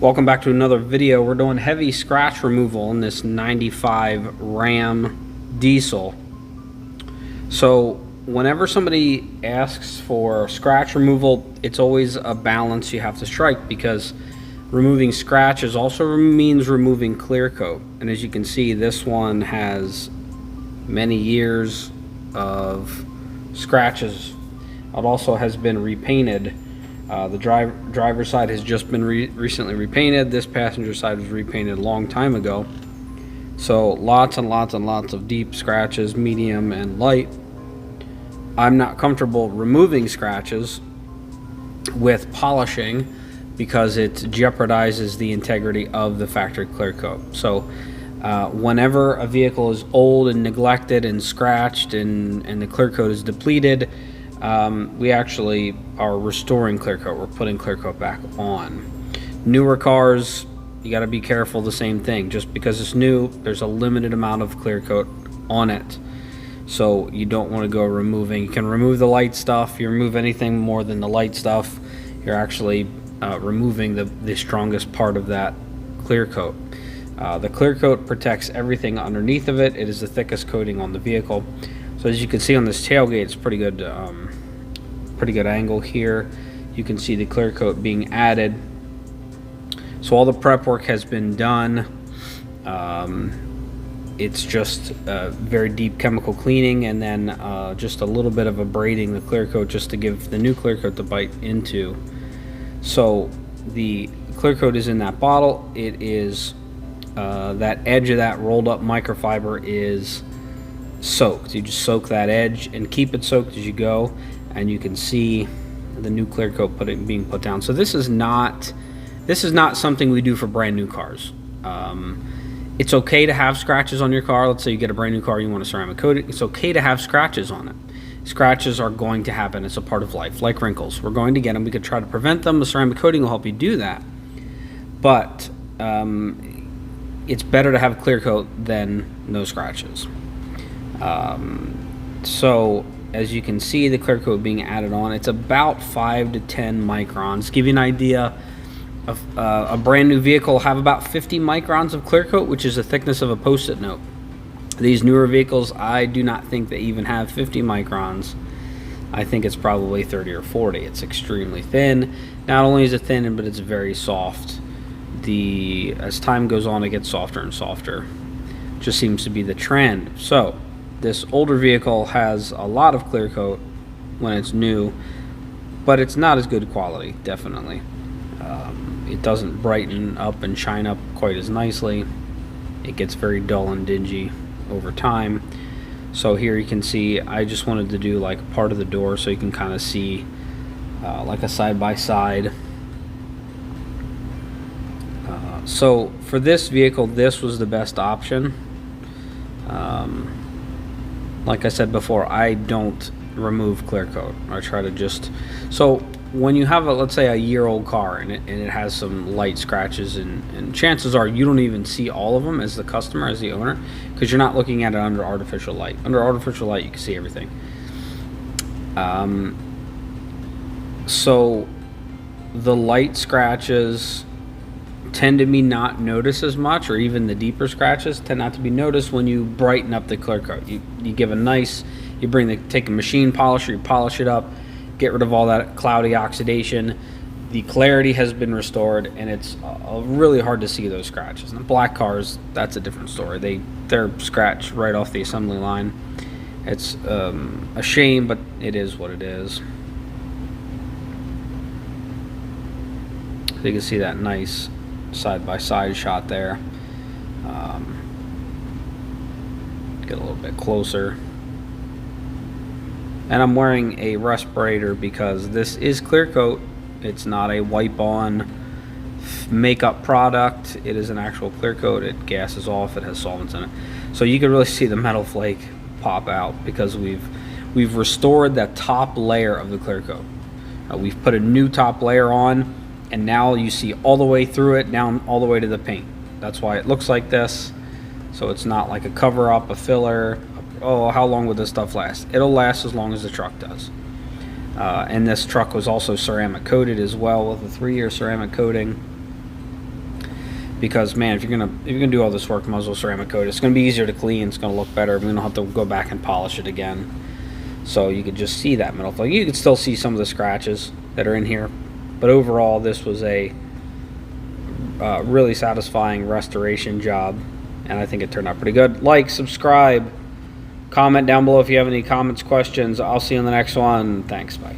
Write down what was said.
Welcome back to another video. We're doing heavy scratch removal in this 95 Ram diesel. So whenever somebody asks for scratch removal, it's always a balance you have to strike, because removing scratches also means removing clear coat. And as you can see, this one has many years of scratches. It also has been repainted. The driver's side has just been recently repainted. This passenger side was repainted a long time ago. So lots and lots and lots of deep scratches, medium and light. I'm not comfortable removing scratches with polishing because it jeopardizes the integrity of the factory clear coat. So whenever a vehicle is old and neglected and scratched and the clear coat is depleted, we actually are restoring clear coat. We're putting clear coat back on. Newer cars, you got to be careful. The same thing. Just because it's new, there's a limited amount of clear coat on it, so you don't want to go removing. You can remove the light stuff. You remove anything more than the light stuff, you're actually removing the strongest part of that clear coat. The clear coat protects everything underneath of it. It is the thickest coating on the vehicle. So as you can see on this tailgate, it's pretty good angle here. You can see the clear coat being added. So all the prep work has been done. It's just very deep chemical cleaning, and then just a little bit of abrading the clear coat just to give the new clear coat to bite into. So the clear coat is in that bottle. It is that edge of that rolled up microfiber is soaked. You just soak that edge and keep it soaked as you go, and you can see the new clear coat being put down. So this is not something we do for brand new cars. It's okay to have scratches on your car. Let's say you get a brand new car, you want to ceramic coat it. It's okay to have scratches on it. Scratches are going to happen. It's a part of life, like wrinkles. We're going to get them. We could try to prevent them. The ceramic coating will help you do that, but it's better to have clear coat than no scratches. So as you can see, the clear coat being added on, it's about 5 to 10 microns. Give you an idea of a brand new vehicle will have about 50 microns of clear coat, which is the thickness of a post-it note. These newer vehicles, I do not think they even have 50 microns. I think it's probably 30 or 40. It's extremely thin. Not only is it thin, but it's very soft. As time goes on, it gets softer and softer. Just seems to be the trend. So this older vehicle has a lot of clear coat when it's new, but it's not as good quality, definitely. It doesn't brighten up and shine up quite as nicely. It gets very dull and dingy over time. So here you can see, I just wanted to do like part of the door so you can kind of see like a side-by-side. So for this vehicle, this was the best option. Like I said before, I don't remove clear coat. I try to just, so when you have let's say a year-old car and it has some light scratches, and chances are you don't even see all of them as the customer, as the owner, because you're not looking at it under artificial light. Under artificial light, you can see everything. So the light scratches tend to be not noticed as much, or even the deeper scratches tend not to be noticed when you brighten up the clear coat. You give a nice, take a machine polisher, you polish it up, get rid of all that cloudy oxidation. The clarity has been restored, and it's really hard to see those scratches. And the black cars, that's a different story. They're scratched right off the assembly line. It's a shame, but it is what it is. So you can see that nice side-by-side shot there. Get a little bit closer. And I'm wearing a respirator because this is clear coat. It's not a wipe-on makeup product. It is an actual clear coat. It gases off. It has solvents in it. So you can really see the metal flake pop out because we've restored that top layer of the clear coat. We've put a new top layer on, and now you see all the way through it, down all the way to the paint. That's why it looks like this. So it's not like a cover-up, a filler. Oh, how long would this stuff last? It'll last as long as the truck does. And this truck was also ceramic coated as well with a 3-year ceramic coating. because man, if you're gonna do all this work, might as well ceramic coat. It's gonna be easier to clean. It's gonna look better. We don't have to go back and polish it again. So you could just see that metal flake. You could still see some of the scratches that are in here, but overall, this was a really satisfying restoration job, and I think it turned out pretty good. Like, subscribe, comment down below if you have any comments, questions. I'll see you on the next one. Thanks, bye.